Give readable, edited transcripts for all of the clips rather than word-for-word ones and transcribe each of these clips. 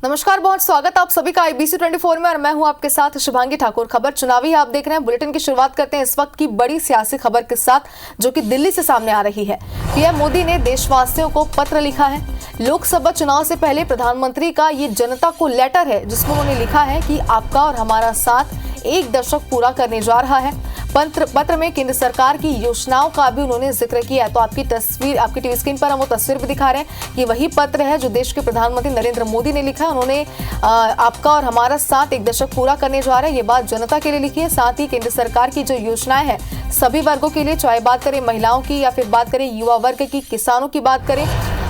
नमस्कार, बहुत स्वागत आप सभी का IBC 24 में और मैं हूं आपके साथ शुभांगी ठाकुर। खबर चुनावी आप देख रहे हैं। बुलेटिन की शुरुआत करते हैं इस वक्त की बड़ी सियासी खबर के साथ, जो कि दिल्ली से सामने आ रही है। पीएम मोदी ने देशवासियों को पत्र लिखा है। लोकसभा चुनाव से पहले प्रधानमंत्री का ये जनता को लेटर है, जिसमें उन्होंने लिखा है कि आपका और हमारा साथ 1 दशक पूरा करने जा रहा है। पत्र में केंद्र सरकार की योजनाओं का भी उन्होंने जिक्र किया है। तो आपकी टीवी स्क्रीन पर हम वो तस्वीर भी दिखा रहे हैं कि वही पत्र है जो देश के प्रधानमंत्री नरेंद्र मोदी ने लिखा है। उन्होंने आपका और हमारा साथ 1 दशक पूरा करने जा रहे हैं, ये बात जनता के लिए लिखी है। साथ ही केंद्र सरकार की जो योजनाएं हैं सभी वर्गों के लिए, चाहे बात करें महिलाओं की या फिर बात करें युवा वर्ग की, किसानों की बात करें,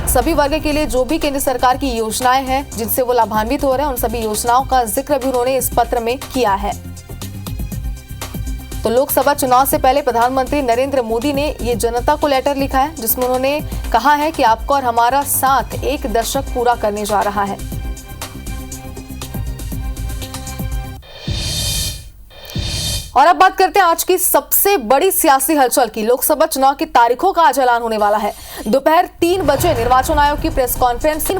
सभी वर्ग के लिए जो भी केंद्र सरकार की योजनाएं हैं जिनसे वो लाभान्वित हो रहे हैं, उन सभी योजनाओं का जिक्र भी उन्होंने इस पत्र में किया है। तो लोकसभा चुनाव से पहले प्रधानमंत्री नरेंद्र मोदी ने ये जनता को लेटर लिखा है, जिसमें उन्होंने कहा है कि आपका और हमारा साथ 1 दशक पूरा करने जा रहा है। और अब बात करते हैं आज की सबसे बड़ी सियासी हलचल की। लोकसभा चुनाव की तारीखों का आज ऐलान होने वाला है। दोपहर 3 बजे निर्वाचन आयोग की प्रेस कॉन्फ्रेंस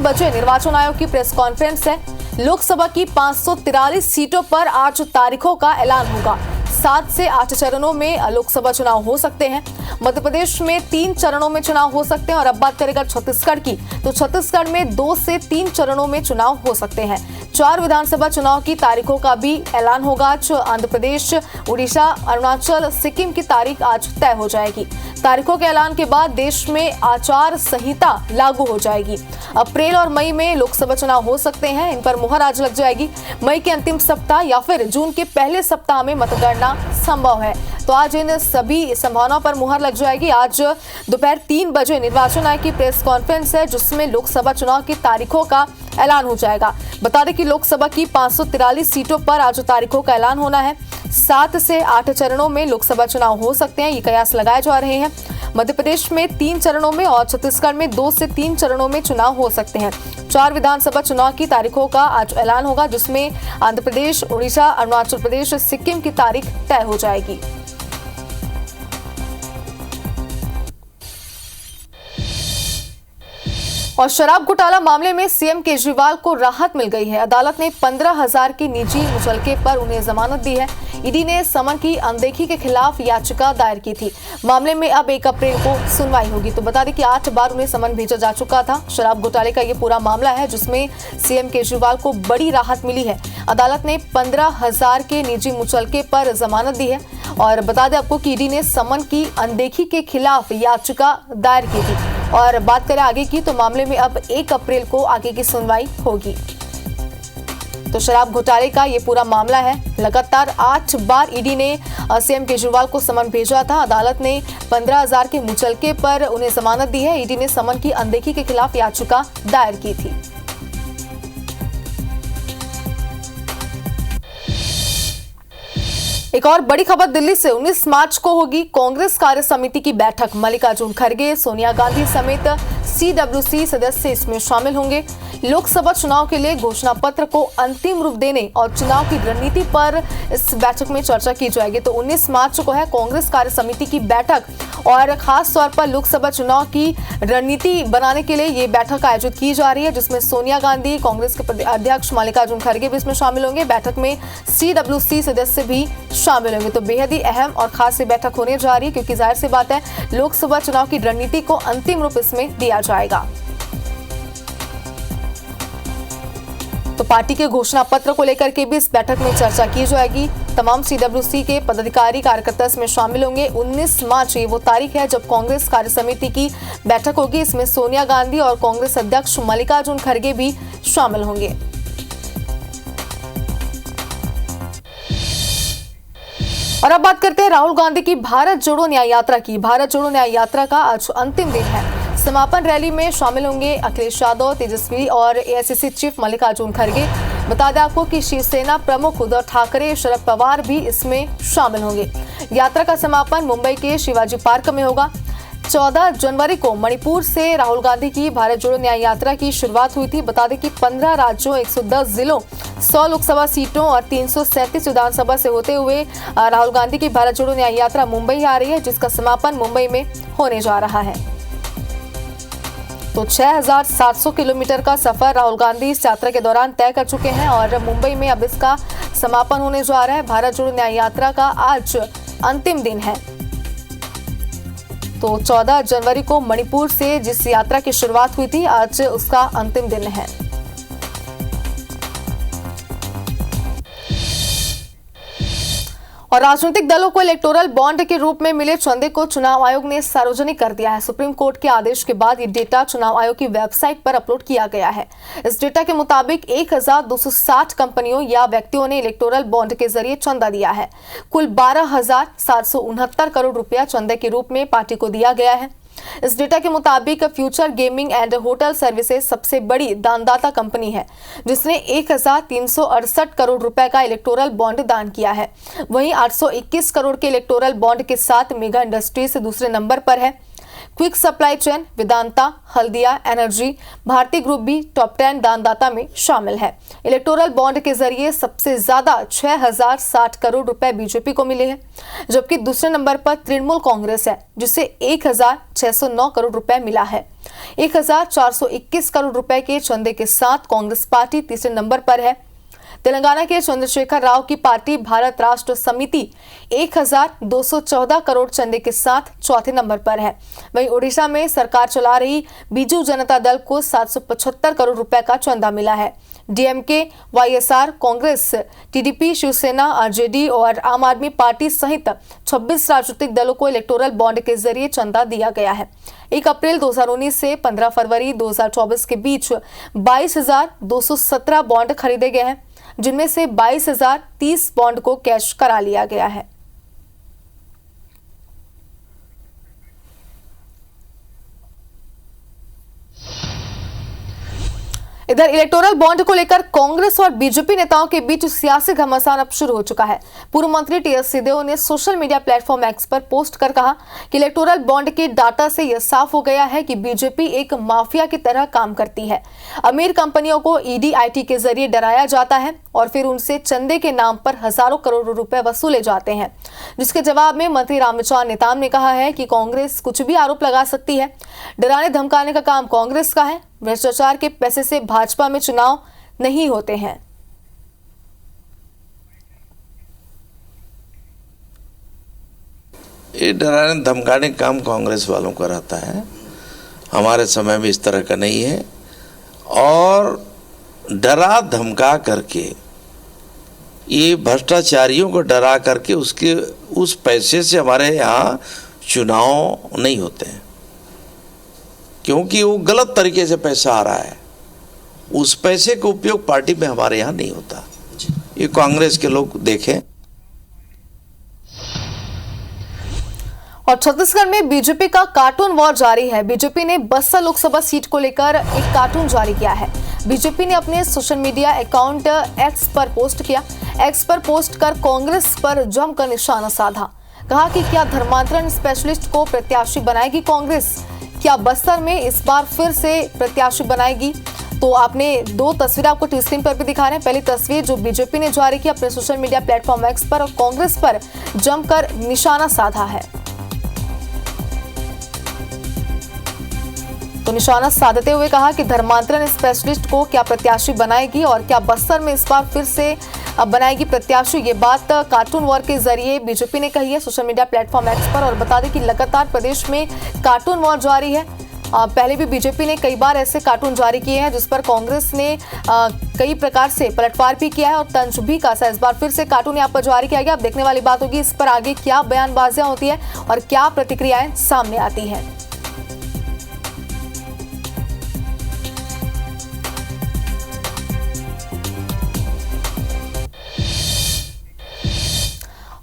है। लोकसभा की 543 सीटों पर आज तारीखों का ऐलान होगा। 7 से 8 चरणों में लोकसभा चुनाव हो सकते हैं। मध्य प्रदेश में 3 चरणों में चुनाव हो सकते हैं। और अब बात करें छत्तीसगढ़ की, तो छत्तीसगढ़ में 2 से 3 चरणों में चुनाव हो सकते हैं। 4 विधानसभा चुनाव की तारीखों का भी ऐलान होगा। आज आंध्र प्रदेश, उड़ीसा, अरुणाचल, सिक्किम की तारीख आज तय हो जाएगी। तारीखों के ऐलान के बाद देश में आचार संहिता लागू हो जाएगी। अप्रैल और मई में लोकसभा चुनाव हो सकते हैं, इन पर मुहर आज लग जाएगी। मई के अंतिम सप्ताह या फिर जून के पहले सप्ताह में मतगणना संभव है। तो आज इन सभी संभावनाओं पर मुहर लग जाएगी। आज दोपहर 3 बजे निर्वाचन आयोग की प्रेस कॉन्फ्रेंस है, जिसमें लोकसभा चुनाव की तारीखों का ऐलान हो जाएगा। बता दें कि लोकसभा की 543 सीटों पर आज तारीखों का ऐलान होना है। 7 से 8 चरणों में लोकसभा चुनाव हो सकते हैं, ये कयास लगाए जा रहे हैं। मध्य प्रदेश में 3 चरणों में और छत्तीसगढ़ में 2 से 3 चरणों में चुनाव हो सकते हैं। 4 विधानसभा चुनाव की तारीखों का आज ऐलान होगा, जिसमें आंध्र प्रदेश, उड़ीसा, अरुणाचल प्रदेश, सिक्किम की तारीख तय हो जाएगी। और शराब घोटाला मामले में सीएम केजरीवाल को राहत मिल गई है। अदालत ने 15,000 की निजी मुचलके पर उन्हें जमानत दी है। ईडी ने समन की अनदेखी के खिलाफ याचिका दायर की थी। मामले में अब 1 अप्रैल को सुनवाई होगी। तो बता दें कि 8 बार उन्हें समन भेजा जा चुका था। शराब घोटाले का ये पूरा मामला है, जिसमें सीएम केजरीवाल को बड़ी राहत मिली है। अदालत ने 15,000 के निजी मुचलके पर जमानत दी है। और बता दें आपको कि ईडी ने समन की अनदेखी के खिलाफ याचिका दायर की थी। और बात करें आगे की, तो मामले में अब 1 अप्रैल को आगे की सुनवाई होगी। तो शराब घोटाले का ये पूरा मामला है। लगातार 8 बार ईडी ने सीएम केजरीवाल को समन भेजा था। अदालत ने 15,000 के मुचलके पर उन्हें जमानत दी है। ईडी ने समन की अनदेखी के खिलाफ याचिका दायर की थी। एक और बड़ी खबर दिल्ली से। 19 मार्च को होगी कांग्रेस कार्य समिति की बैठक। मल्लिकार्जुन खड़गे, सोनिया गांधी समेत CWC सदस्य इसमें शामिल होंगे। लोकसभा चुनाव के लिए घोषणा पत्र को अंतिम रूप देने और चुनाव की रणनीति पर इस बैठक में चर्चा की जाएगी। तो 19 मार्च को है कांग्रेस कार्य समिति की बैठक और खास तौर पर लोकसभा चुनाव की रणनीति बनाने के लिए ये बैठक आयोजित की जा रही है, जिसमें सोनिया गांधी, कांग्रेस के अध्यक्ष मल्लिकार्जुन खड़गे भी इसमें शामिल होंगे। बैठक में CWC सदस्य भी शामिल होंगे। तो बेहद ही अहम और खास ये बैठक होने जा रही है, क्योंकि जाहिर सी बात है लोकसभा चुनाव की रणनीति को अंतिम रूप इसमें दिया जाएगा। तो पार्टी के घोषणा पत्र को लेकर के भी इस बैठक में चर्चा की जाएगी। तमाम CWC के पदाधिकारी कार्यकर्ता इसमें शामिल होंगे। 19 मार्च ये वो तारीख है जब कांग्रेस कार्य समिति की बैठक होगी। इसमें सोनिया गांधी और कांग्रेस अध्यक्ष मल्लिकार्जुन खड़गे भी शामिल होंगे। और अब बात करते हैं राहुल गांधी की भारत जोड़ो न्याय यात्रा की। भारत जोड़ो न्याय यात्रा का आज अंतिम दिन है। समापन रैली में शामिल होंगे अखिलेश यादव, तेजस्वी और AICC चीफ मल्लिकार्जुन खड़गे। बता दें आपको कि शिवसेना प्रमुख उद्धव ठाकरे, शरद पवार भी इसमें शामिल होंगे। यात्रा का समापन मुंबई के शिवाजी पार्क में होगा। 14 जनवरी को मणिपुर से राहुल गांधी की भारत जोड़ो न्याय यात्रा की शुरुआत हुई थी। बता दें कि 15 राज्यों, 110 जिलों, 100 लोकसभा सीटों और 337 विधानसभा से होते हुए राहुल गांधी की भारत जोड़ो न्याय यात्रा मुंबई आ रही है, जिसका समापन मुंबई में होने जा रहा है। तो 6,700 किलोमीटर का सफर राहुल गांधी इस यात्रा के दौरान तय कर चुके हैं और मुंबई में अब इसका समापन होने जा रहा है। भारत जोड़ो न्याय यात्रा का आज अंतिम दिन है। तो 14 जनवरी को मणिपुर से जिस यात्रा की शुरुआत हुई थी, आज उसका अंतिम दिन है। और राजनीतिक दलों को इलेक्टोरल बॉन्ड के रूप में मिले चंदे को चुनाव आयोग ने सार्वजनिक कर दिया है। सुप्रीम कोर्ट के आदेश के बाद ये डेटा चुनाव आयोग की वेबसाइट पर अपलोड किया गया है। इस डेटा के मुताबिक 1,260 कंपनियों या व्यक्तियों ने इलेक्टोरल बॉन्ड के जरिए चंदा दिया है। कुल 12,769 करोड़ रुपया चंदे के रूप में पार्टी को दिया गया है। इस डेटा के मुताबिक future gaming and hotel services सबसे बड़ी दानदाता कंपनी है, जिसने 1,368 करोड़ रुपए का इलेक्टोरल बॉन्ड दान किया है। वहीं 821 करोड़ के इलेक्टोरल बॉन्ड के साथ मेगा इंडस्ट्रीज दूसरे नंबर पर है। Quick supply chain, Vedanta, Haldia energy, Bharti group भी टॉप 10 दानदाता में शामिल है। इलेक्टोरल बॉन्ड के जरिए सबसे ज्यादा 6,060 करोड़ रुपए बीजेपी को मिले हैं, जबकि दूसरे नंबर पर तृणमूल कांग्रेस है, जिसे 1,609 करोड़ रुपए मिला है। 1,421 करोड़ रुपए के चंदे के साथ कांग्रेस पार्टी तीसरे नंबर पर है। तेलंगाना के चंद्रशेखर राव की पार्टी भारत राष्ट्र समिति 1,214 करोड़ चंदे के साथ चौथे नंबर पर है। वहीं ओडिशा में सरकार चला रही बीजू जनता दल को 775 करोड़ रुपए का चंदा मिला है। DMK, YSR, Congress, TDP, Shiv Sena, RJD और आम आदमी पार्टी सहित 26 राजनीतिक दलों को इलेक्टोरल बॉन्ड के जरिए चंदा दिया गया है। 1 अप्रैल 2019 से 15 फरवरी 2024 के बीच 22,217 बॉन्ड खरीदे गए हैं, जिनमें से 22,030 बॉन्ड को कैश करा लिया गया है। इधर इलेक्टोरल बॉन्ड को लेकर कांग्रेस और बीजेपी नेताओं के बीच सियासी घमासान अब शुरू हो चुका है। पूर्व मंत्री टीएस सिंहदेव ने सोशल मीडिया प्लेटफॉर्म एक्स पर पोस्ट कर कहा कि इलेक्टोरल बॉन्ड के डाटा से यह साफ हो गया है कि बीजेपी एक माफिया की तरह काम करती है। अमीर कंपनियों को ईडी-आईटी के जरिए डराया जाता है और फिर उनसे चंदे के नाम पर हजारों करोड़ रुपए वसूले जाते हैं। जिसके जवाब में मंत्री रामविचार नेताम ने कहा है कि कांग्रेस कुछ भी आरोप लगा सकती है। डराने धमकाने का काम कांग्रेस का है। भ्रष्टाचार के पैसे से भाजपा में चुनाव नहीं होते हैं। ये डराने धमकाने का काम कांग्रेस वालों का रहता है। हमारे समय में इस तरह का नहीं है। और डरा धमका करके, ये भ्रष्टाचारियों को डरा करके उस पैसे से हमारे यहाँ चुनाव नहीं होते हैं, क्योंकि वो गलत तरीके से पैसा आ रहा है। उस पैसे का उपयोग पार्टी में हमारे यहाँ नहीं होता। ये कांग्रेस के लोग देखें। और छत्तीसगढ़ में बीजेपी का कार्टून वॉर जारी है। बीजेपी ने बस्तर लोकसभा सीट को लेकर एक कार्टून जारी किया है। बीजेपी ने अपने सोशल मीडिया अकाउंट एक्स पर पोस्ट किया। एक्स पर पोस्ट कर कांग्रेस पर जमकर निशाना साधा। कहा कि क्या धर्मांतरण स्पेशलिस्ट को प्रत्याशी बनाएगी कांग्रेस? क्या बस्तर में इस बार फिर से प्रत्याशी बनाएगी? तो आपने 2 तस्वीरें आपको टी स्क्रीन पर भी दिखा रहे हैं। पहली तस्वीर जो बीजेपी ने जारी की अपने सोशल मीडिया प्लेटफॉर्म एक्स पर और कांग्रेस पर जमकर निशाना साधा है। तो निशाना साधते हुए कहा कि धर्मांतरण स्पेशलिस्ट को क्या प्रत्याशी बनाएगी और क्या बस्तर में इस बार फिर से बनाएगी प्रत्याशी। ये बात कार्टून वॉर के जरिए बीजेपी ने कही है सोशल मीडिया प्लेटफॉर्म एक्स पर। और बता दें कि लगातार प्रदेश में कार्टून वॉर जारी है। पहले भी बीजेपी ने कई बार ऐसे कार्टून जारी किए हैं, जिस पर कांग्रेस ने कई प्रकार से पलटवार भी किया है और तंज भी कसा। इस बार फिर से कार्टून यहाँ पर जारी किया गया। अब देखने वाली बात होगी इस पर आगे क्या बयानबाजियां होती है और क्या प्रतिक्रियाएं सामने आती है।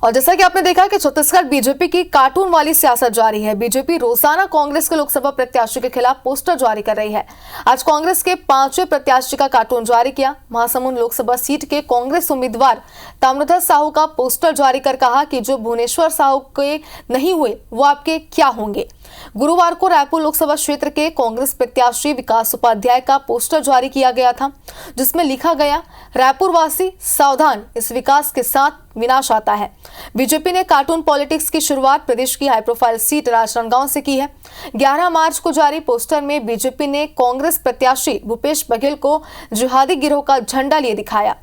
और जैसा कि आपने देखा कि छत्तीसगढ़ बीजेपी की कार्टून वाली सियासत जारी है। बीजेपी रोजाना कांग्रेस के लोकसभा प्रत्याशी के खिलाफ पोस्टर जारी कर रही है। आज कांग्रेस के 5वें प्रत्याशी का कार्टून जारी किया। महासमुंद लोकसभा सीट के कांग्रेस उम्मीदवार ताम्रध्वज साहू का पोस्टर जारी कर कहा कि जो भुवनेश्वर साहू के नहीं हुए वो आपके क्या होंगे। गुरुवार को रायपुर लोकसभा क्षेत्र के कांग्रेस प्रत्याशी विकास उपाध्याय का पोस्टर जारी किया गया था, जिसमें लिखा गया, रायपुर वासी सावधान, इस विकास के साथ विनाश आता है। बीजेपी ने कार्टून पॉलिटिक्स की शुरुआत प्रदेश की हाई प्रोफाइल सीट राजनांदगांव से की है। 11 मार्च को जारी पोस्टर में बीजेपी ने कांग्रेस प्रत्याशी भूपेश बघेल को जिहादी गिरोह का झंडा लिए दिखाया।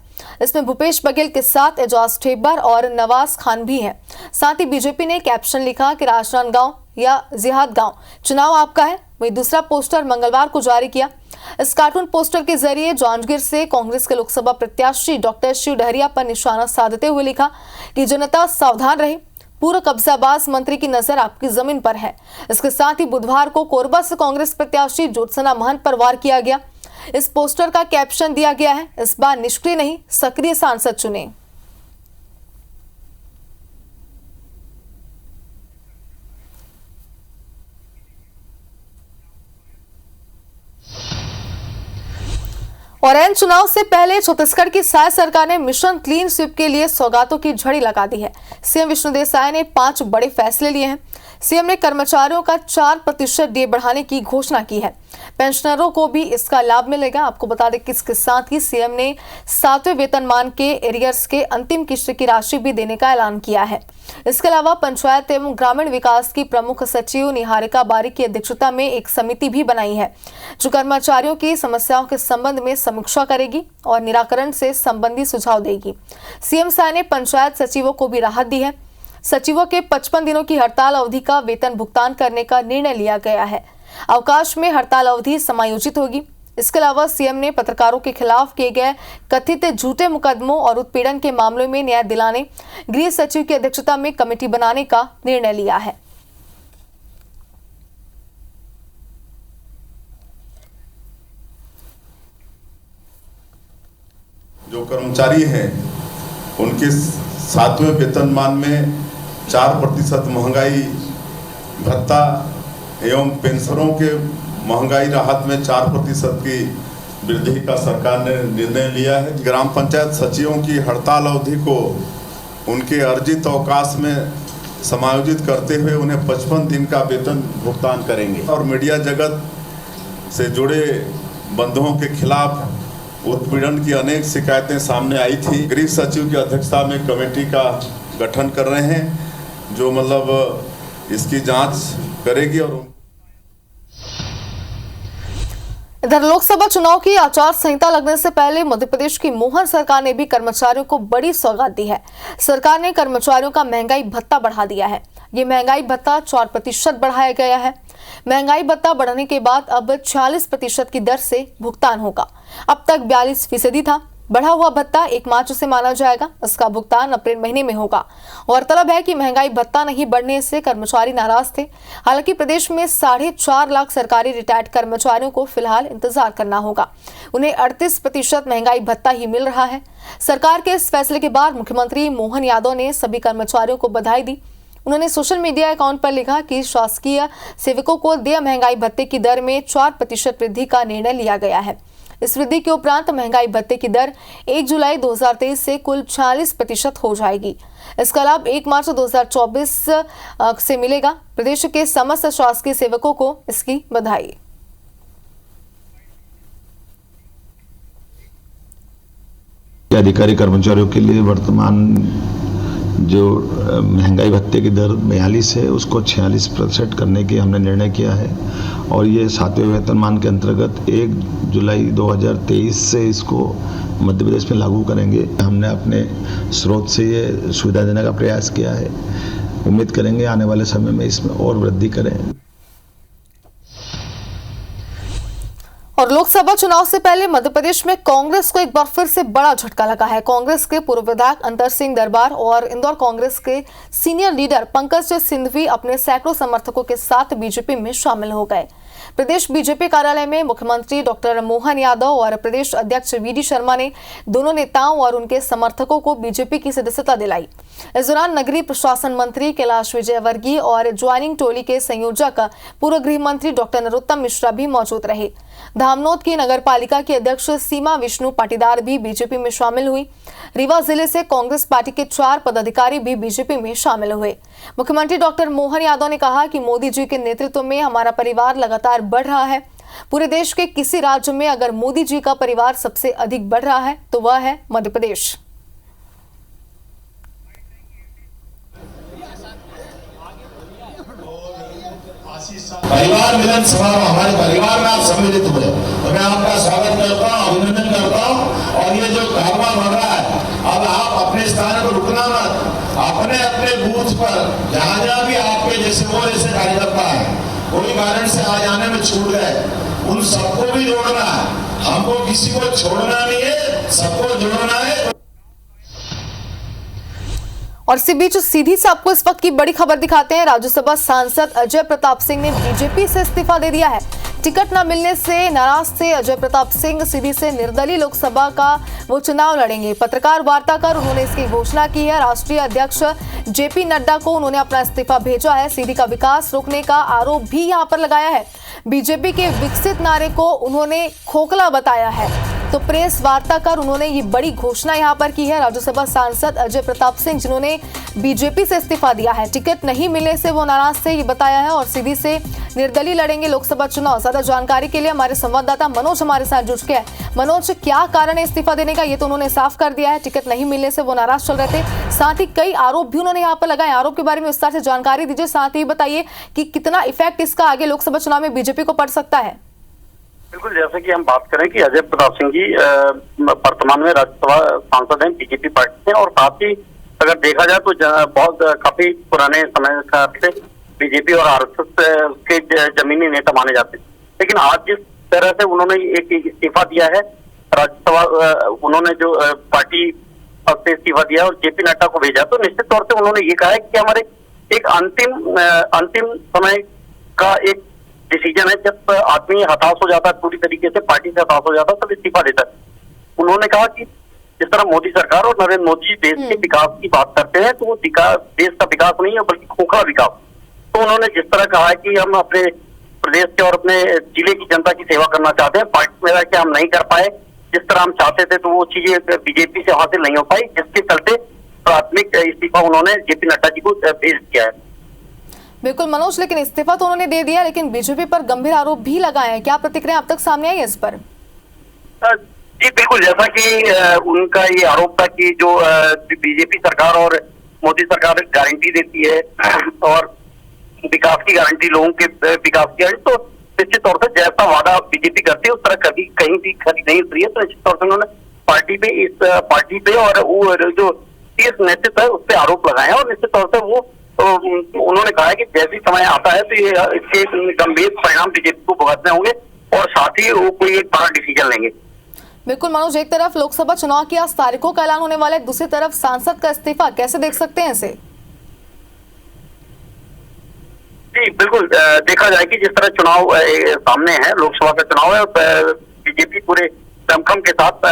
इसमें भूपेश बघेल के साथ एजाज ठेबर और नवाज खान भी हैं। साथ ही बीजेपी ने कैप्शन लिखा कि राजनांदगांव या जिहाद गांव, चुनाव आपका है। वहीं दूसरा पोस्टर मंगलवार को जारी किया। इस कार्टून पोस्टर के जरिए जांजगीर से कांग्रेस के लोकसभा प्रत्याशी डॉक्टर शिव डहरिया पर निशाना साधते हुए लिखा कि जनता सावधान रहे, पूर्व कब्जाबाज मंत्री की नजर आपकी जमीन पर है। इसके साथ ही बुधवार को कोरबा से कांग्रेस प्रत्याशी ज्योत्सना महंत पर वार किया गया। इस पोस्टर का कैप्शन दिया गया है, इस बार निष्क्रिय नहीं, सक्रिय सांसद चुने। और एन चुनाव से पहले छत्तीसगढ़ की साय सरकार ने मिशन क्लीन स्वीप के लिए सौगातों की झड़ी लगा दी है। सीएम विष्णुदेव साय ने 5 बड़े फैसले लिए हैं। सीएम ने कर्मचारियों का 4% डीए बढ़ाने की घोषणा की है। पेंशनरों को भी इसका लाभ मिलेगा। आपको बता दें कि इसके साथ ही सीएम ने 7वें वेतनमान के एरियर्स के अंतिम किस्त की राशि भी देने का ऐलान किया है। इसके अलावा पंचायत एवं ग्रामीण विकास की प्रमुख सचिव निहारिका बारिक की अध्यक्षता में एक समिति भी बनाई है, जो कर्मचारियों की समस्याओं के संबंध में समीक्षा करेगी और निराकरण से संबंधी सुझाव देगी। सीएम साय ने पंचायत सचिवों को भी राहत दी है। सचिवों के 55 दिनों की हड़ताल अवधि का वेतन भुगतान करने का निर्णय लिया गया है। अवकाश में हड़ताल अवधि समायोजित होगी। इसके अलावा सीएम ने पत्रकारों के खिलाफ किए गए कथित झूठे मुकदमों और उत्पीड़न के मामलों में न्याय दिलाने गृह सचिव की अध्यक्षता में कमेटी बनाने का निर्णय लिया है। जो कर्मचारी हैं उनके 7वें वेतनमान में 4% महंगाई भत्ता एवं पेंशनरों के महंगाई राहत में 4% की वृद्धि का सरकार ने निर्णय लिया है। ग्राम पंचायत सचिवों की हड़ताल अवधि को उनके अर्जित अवकाश में समायोजित करते हुए उन्हें 55 दिन का वेतन भुगतान करेंगे। और मीडिया जगत से जुड़े बंधुओं के खिलाफ उत्पीड़न की अनेक शिकायतें सामने आई थी। गृह सचिव की अध्यक्षता में कमेटी का गठन कर रहे हैं, जो मतलब इसकी जांच करेगी। और इधर लोकसभा चुनाव की आचार संहिता लगने से पहले मध्य प्रदेश की मोहन सरकार ने भी कर्मचारियों को बड़ी सौगात दी है। सरकार ने कर्मचारियों का महंगाई भत्ता बढ़ा दिया है। ये महंगाई भत्ता 4% बढ़ाया गया है। महंगाई भत्ता बढ़ने के बाद अब 46% की दर से भुगतान होगा। अब तक 42% था। बढ़ा हुआ भत्ता 1 मार्च से माना जाएगा। इसका भुगतान अप्रैल महीने में होगा। गौरतलब है कि महंगाई भत्ता नहीं बढ़ने से कर्मचारी नाराज थे। हालांकि प्रदेश में 4.5 लाख सरकारी रिटायर्ड कर्मचारियों को फिलहाल इंतजार करना होगा। उन्हें 38% महंगाई भत्ता ही मिल रहा है। सरकार के इस फैसले के बाद मुख्यमंत्री मोहन यादव ने सभी कर्मचारियों को बधाई दी। उन्होंने सोशल मीडिया अकाउंट पर लिखा कि शासकीय सेवकों को देय महंगाई भत्ते की दर में 4% वृद्धि का निर्णय लिया गया है। इस वृद्धि के उपरांत महंगाई भत्ते की दर 1 जुलाई 2023 से कुल 46% हो जाएगी। इसका लाभ 1 मार्च 2024 से मिलेगा। प्रदेश के समस्त शासकीय सेवकों को इसकी बधाई। अधिकारी कर्मचारियों के लिए वर्तमान जो महंगाई भत्ते की दर 42 है उसको 46% करने की हमने निर्णय किया है। और ये 7वें वेतनमान के अंतर्गत 1 जुलाई 2023 से इसको मध्य प्रदेश में लागू करेंगे। हमने अपने स्रोत से ये सुविधा देने का प्रयास किया है। उम्मीद करेंगे आने वाले समय में इसमें और वृद्धि करें। और लोकसभा चुनाव से पहले मध्य प्रदेश में कांग्रेस को एक बार फिर से बड़ा झटका लगा है। कांग्रेस के पूर्व विधायक अंतर सिंह दरबार और इंदौर कांग्रेस के सीनियर लीडर पंकज सिंघवी अपने सैकड़ों समर्थकों के साथ बीजेपी में शामिल हो गए। प्रदेश बीजेपी कार्यालय में मुख्यमंत्री डॉक्टर मोहन यादव और प्रदेश अध्यक्ष वीडी शर्मा ने दोनों नेताओं और उनके समर्थकों को बीजेपी की सदस्यता दिलाई। इस दौरान नगरीय प्रशासन मंत्री कैलाश विजयवर्गीय और ज्वाइनिंग टोली के संयोजक पूर्व गृह मंत्री डॉक्टर नरोत्तम मिश्रा भी मौजूद रहे। धामनोद की नगर पालिका की अध्यक्ष सीमा विष्णु पाटीदार भी बीजेपी में शामिल हुई। रीवा जिले से कांग्रेस पार्टी के 4 पदाधिकारी भी बीजेपी में शामिल हुए। मुख्यमंत्री डॉक्टर मोहन यादव ने कहा कि मोदी जी के नेतृत्व में हमारा परिवार लगातार बढ़ रहा है। पूरे देश के किसी राज्य में अगर मोदी जी का परिवार सबसे अधिक बढ़ रहा है तो वह है मध्य प्रदेश। परिवार मिलन समारोह हमारे परिवार में आप सम्मिलित हुए, तो मैं आपका स्वागत करता हूँ, अभिनंदन करता हूँ। और ये जो कारवां बढ़ रहा है, अब आप अपने स्थान पर रुकना मत, अपने अपने बूथ पर जहाँ भी आपके जैसे वो जैसे कार्यकर्ता है, कोई कारण से आ जाने में छूट गए, उन सबको भी जोड़ना है। हमको किसी को छोड़ना नहीं है, सबको जोड़ना है। और इसी बीच सीधी से आपको इस वक्त की बड़ी खबर दिखाते हैं। राज्यसभा सांसद अजय प्रताप सिंह ने बीजेपी से इस्तीफा दे दिया है। टिकट न मिलने से नाराज थे अजय प्रताप सिंह, सीधी से निर्दलीय लोकसभा का वो चुनाव लड़ेंगे। पत्रकार वार्ता कर उन्होंने इसकी घोषणा की है। राष्ट्रीय अध्यक्ष जेपी नड्डा को उन्होंने अपना इस्तीफा भेजा है। सीधी का विकास रोकने का आरोप भी यहां पर लगाया है। बीजेपी के विकसित नारे को उन्होंने खोखला बताया है। तो प्रेस वार्ता कर उन्होंने ये बड़ी घोषणा यहां पर की है। राज्यसभा सांसद अजय प्रताप सिंह, जिन्होंने बीजेपी से इस्तीफा दिया है, टिकट नहीं मिलने से वो नाराज थे, ये बताया है। और सीधी से निर्दलीय लड़ेंगे लोकसभा चुनाव। ज्यादा जानकारी के लिए हमारे संवाददाता मनोज हमारे साथ जुड़ चुके हैं। मनोज, क्या कारण है इस्तीफा देने का, ये तो उन्होंने साफ कर दिया है। टिकट नहीं मिलने से वो नाराज चल रहे थे, साथ ही कई आरोप भी उन्होंने यहाँ पर लगाए। आरोप के बारे में विस्तार से जानकारी दीजिए, साथ ही बताइए कि कितना इफेक्ट इसका आगे लोकसभा चुनाव में बीजेपी को पड़ सकता है। बिल्कुल, जैसे कि हम बात करें कि अजय प्रताप सिंह जी वर्तमान में राज्यसभा सांसद हैं बीजेपी पार्टी से, और साथ ही अगर देखा जाए तो बहुत काफी पुराने समय से बीजेपी और आरएसएस के जमीनी नेता माने जाते हैं। लेकिन आज जिस तरह से उन्होंने एक इस्तीफा दिया है राज्यसभा, उन्होंने जो पार्टी से इस्तीफा दिया और जेपी नड्डा को भेजा, तो निश्चित तौर से उन्होंने ये कहा है कि हमारे एक अंतिम समय का एक डिसीजन है। जब आदमी हताश हो जाता है, पूरी तरीके से पार्टी से हताश हो जाता है, तब इस्तीफा देता है। उन्होंने कहा कि जिस तरह मोदी सरकार और नरेंद्र मोदी जी देश के विकास की बात करते हैं, तो वो देश का विकास नहीं है बल्कि खोखला विकास। तो उन्होंने जिस तरह कहा है कि हम अपने प्रदेश के और अपने जिले की जनता की सेवा करना चाहते हैं, पार्टी में रह के हम नहीं कर पाए जिस तरह हम चाहते थे, तो वो चीजें बीजेपी से हासिल नहीं हो पाई, जिसके चलते प्राथमिक इस्तीफा उन्होंने जेपी नड्डा जी को भेज दिया है। बिल्कुल मनोज, लेकिन इस्तीफा तो उन्होंने दे दिया, लेकिन बीजेपी पर गंभीर आरोप भी लगाए हैं। क्या प्रतिक्रिया अब तक सामने आई है इस पर? जी बिल्कुल, जैसा कि उनका ये आरोप था कि जो बीजेपी सरकार और मोदी सरकार गारंटी देती है और विकास की गारंटी, लोगों के विकास की गारंटी, तो निश्चित तौर से जैसा वादा बीजेपी करती है उस तरह कभी कहीं भी खरी नहीं उतरी है। तो निश्चित तौर से उन्होंने पार्टी पे और वो जो शीर्ष नेतृत्व है उस पर आरोप लगाए हैं, और निश्चित तौर से वो उन्होंने कहा है कि जैसे समय आता है तो ये इसके गंभीर परिणाम बीजेपी को भुगतने होंगे और साथ ही वो कोई एक बड़ा डिसीजन लेंगे। बिल्कुल मनोज, एक तरफ लोकसभा चुनाव की आज तारीखों का ऐलान होने वाला है, दूसरी तरफ सांसद का इस्तीफा, कैसे देख सकते हैं इसे? जी बिल्कुल, देखा जाए कि जिस तरह चुनाव सामने है, लोकसभा का चुनाव है, बीजेपी पूरे दमखम के साथ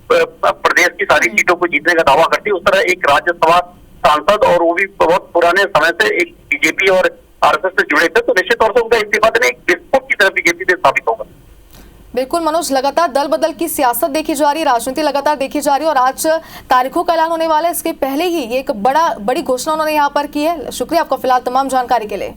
प्रदेश की सारी सीटों को जीतने का दावा करती है, उस तरह एक राज्यसभा सांसद, और वो भी बहुत पुराने समय से एक बीजेपी और आरएसएस से जुड़े थे, तो निश्चित तौर से उनका इस्तीफा देना एक विस्फोट की तरह बीजेपी से साबित होगा। बिल्कुल मनोज, लगातार दल बदल की सियासत देखी जा रही है, राजनीति लगातार देखी जा रही है, और आज तारीखों का ऐलान होने वाला है, इसके पहले ही एक बड़ी घोषणा उन्होंने यहाँ पर की है। शुक्रिया आपका फिलहाल तमाम जानकारी के लिए।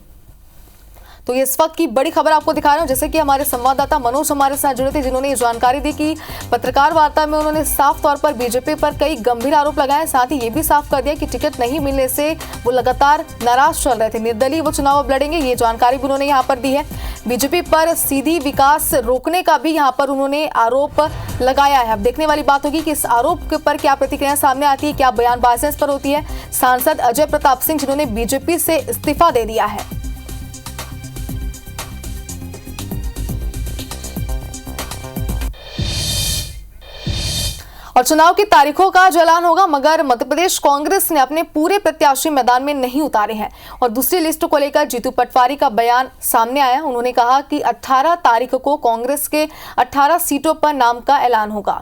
तो ये इस वक्त की बड़ी खबर आपको दिखा रहे हैं, जैसे कि हमारे संवाददाता मनोज हमारे साथ जुड़े थे, जिन्होंने ये जानकारी दी कि पत्रकार वार्ता में उन्होंने साफ तौर पर बीजेपी पर कई गंभीर आरोप लगाए, साथ ही ये भी साफ कर दिया कि टिकट नहीं मिलने से वो लगातार नाराज चल रहे थे, निर्दलीय वो चुनाव अब लड़ेंगे, ये जानकारी भी उन्होंने यहाँ पर दी है। बीजेपी पर सीधी विकास रोकने का भी यहाँ पर उन्होंने आरोप लगाया है। अब देखने वाली बात होगी कि इस आरोप के पर क्या प्रतिक्रिया सामने आती है, क्या बयानबाजी इस पर होती है। सांसद अजय प्रताप सिंह, जिन्होंने बीजेपी से इस्तीफा दे दिया है। और चुनाव की तारीखों का जो ऐलान होगा, मगर मध्य प्रदेश कांग्रेस ने अपने पूरे प्रत्याशी मैदान में नहीं उतारे हैं, और दूसरी लिस्ट को लेकर जीतू पटवारी का बयान सामने आया। उन्होंने कहा कि 18 तारीख को कांग्रेस के 18 सीटों पर नाम का ऐलान होगा।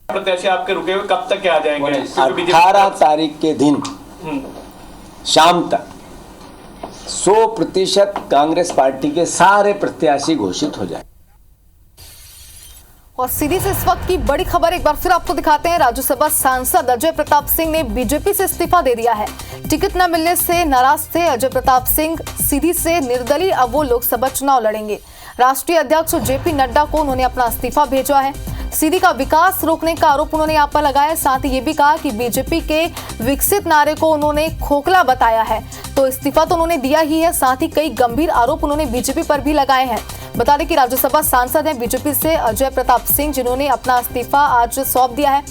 प्रत्याशी आपके रुके हुए कब तक आ जाएंगे? 18 तारीख के दिन शाम तक 100% कांग्रेस पार्टी के सारे प्रत्याशी घोषित हो जाए। और सीधी से इस वक्त की बड़ी खबर एक बार फिर आपको दिखाते हैं। राज्यसभा सांसद अजय प्रताप सिंह ने बीजेपी से इस्तीफा दे दिया है। टिकट न मिलने से नाराज थे अजय प्रताप सिंह, सीधी से निर्दलीय अब वो लोकसभा चुनाव लड़ेंगे। राष्ट्रीय अध्यक्ष जेपी नड्डा को उन्होंने अपना इस्तीफा भेजा है। सीधी का विकास रोकने का आरोप उन्होंने यहाँ पर लगाया। साथ ही ये भी कहा कि बीजेपी के विकसित नारे को उन्होंने खोखला बताया है। तो इस्तीफा तो उन्होंने दिया ही है, साथ ही कई गंभीर आरोप उन्होंने बीजेपी पर भी लगाए हैं। बता दें कि राज्यसभा सांसद हैं बीजेपी से अजय प्रताप सिंह, जिन्होंने अपना इस्तीफा आज सौंप दिया है।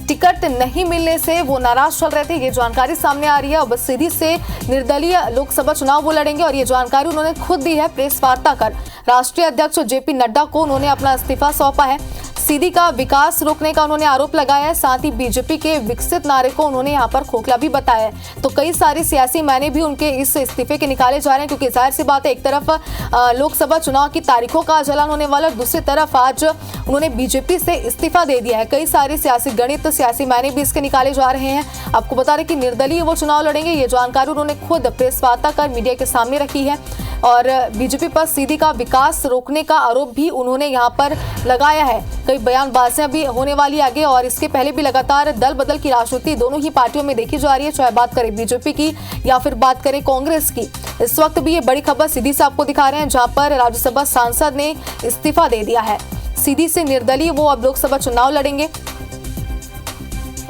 टिकट नहीं मिलने से वो नाराज चल रहे थे, ये जानकारी सामने आ रही है। अब सीधी से निर्दलीय लोकसभा चुनाव वो लड़ेंगे और ये जानकारी उन्होंने खुद दी है प्रेस वार्ता कर। राष्ट्रीय अध्यक्ष जेपी नड्डा को उन्होंने अपना इस्तीफा सौंपा है। सीधी का विकास रोकने का उन्होंने आरोप लगाया है। साथ ही बीजेपी के विकसित नारे को उन्होंने यहाँ पर खोखला भी बताया है। तो कई सारे सियासी मायने भी उनके इस इस्तीफे के निकाले जा रहे हैं, क्योंकि जाहिर सी बात है, एक तरफ लोकसभा चुनाव की तारीखों का ऐलान होने वाला, दूसरी तरफ आज उन्होंने बीजेपी से इस्तीफा दे दिया है। कई सारे सियासी गणित, सियासी मायने भी इसके निकाले जा रहे हैं। आपको बता दें कि निर्दलीय वो चुनाव लड़ेंगे, ये जानकारी उन्होंने खुद प्रेस वार्ता कर मीडिया के सामने रखी है। और बीजेपी पर सीधी का विकास रोकने का आरोप भी उन्होंने यहाँ पर लगाया है। कई बयानबाजियां भी होने वाली आगे, और इसके पहले भी लगातार दल बदल की राजनीति दोनों ही पार्टियों में देखी जा रही है, चाहे बात करें बीजेपी की या फिर बात करें कांग्रेस की। इस वक्त भी ये बड़ी खबर सीधी से आपको दिखा रहे हैं, जहां पर राज्यसभा सांसद ने इस्तीफा दे दिया है। सीधी से निर्दलीय वो अब लोकसभा चुनाव लड़ेंगे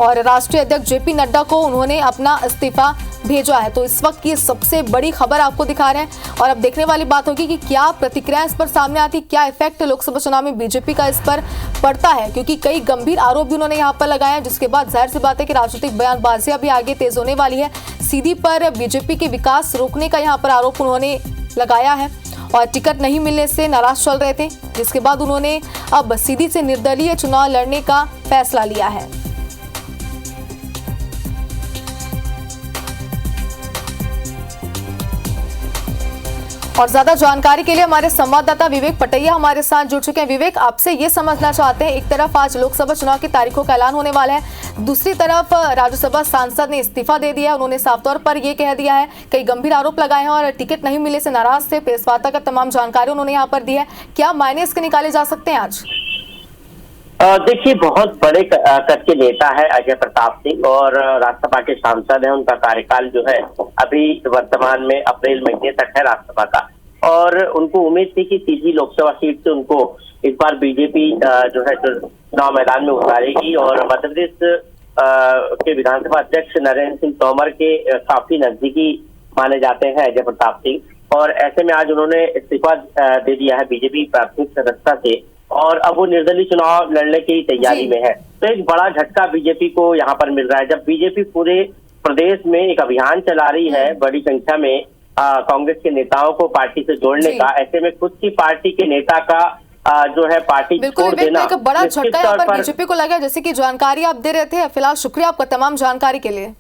और राष्ट्रीय अध्यक्ष जेपी नड्डा को उन्होंने अपना इस्तीफा भेजा है। तो इस वक्त की सबसे बड़ी खबर आपको दिखा रहे हैं, और अब देखने वाली बात होगी कि क्या प्रतिक्रिया इस पर सामने आती, क्या इफेक्ट लोकसभा चुनाव में बीजेपी का इस पर पड़ता है, क्योंकि कई गंभीर आरोप भी उन्होंने यहाँ पर लगाए हैं, जिसके बाद जाहिर सी बात है कि राजनीतिक बयानबाजियां भी आगे तेज होने वाली है। सीधी पर बीजेपी के विकास रोकने का यहाँ पर आरोप उन्होंने लगाया है और टिकट नहीं मिलने से नाराज चल रहे थे, जिसके बाद उन्होंने अब सीधी से निर्दलीय चुनाव लड़ने का फैसला लिया है। और ज्यादा जानकारी के लिए हमारे संवाददाता विवेक पटैया हमारे साथ जुड़ चुके हैं। विवेक, आपसे ये समझना चाहते हैं, एक तरफ आज लोकसभा चुनाव की तारीखों का ऐलान होने वाला है, दूसरी तरफ राज्यसभा सांसद ने इस्तीफा दे दिया है। उन्होंने साफ तौर पर ये कह दिया है, कई गंभीर आरोप लगाए हैं और टिकट नहीं मिलने से नाराज थे। प्रेस वार्ता का तमाम जानकारी उन्होंने यहाँ पर दी है। क्या मायने इसके निकाले जा सकते हैं आज? देखिए, बहुत बड़े कद के नेता है अजय प्रताप सिंह और राज्यसभा के सांसद हैं। उनका कार्यकाल जो है अभी वर्तमान में अप्रैल महीने तक है राज्यसभा का, और उनको उम्मीद थी कि सीधी लोकसभा सीट से उनको इस बार बीजेपी जो है चुनाव मैदान में उतारेगी। और मध्य प्रदेश के विधानसभा अध्यक्ष नरेंद्र सिंह तोमर के काफी नजदीकी माने जाते हैं अजय प्रताप सिंह, और ऐसे में आज उन्होंने इस्तीफा दे दिया है बीजेपी प्राथमिक सदस्यता से, और अब वो निर्दलीय चुनाव लड़ने की तैयारी में है। तो एक बड़ा झटका बीजेपी को यहाँ पर मिल रहा है, जब बीजेपी पूरे प्रदेश में एक अभियान चला रही है बड़ी संख्या में कांग्रेस के नेताओं को पार्टी से जोड़ने का। ऐसे में खुद की पार्टी के नेता का जो है पार्टी छोड़ देना, एक बड़ा झटका यहाँ पर बीजेपी को लगा, जैसे कि जानकारी आप दे रहे थे। फिलहाल शुक्रिया आपका तमाम जानकारी के लिए।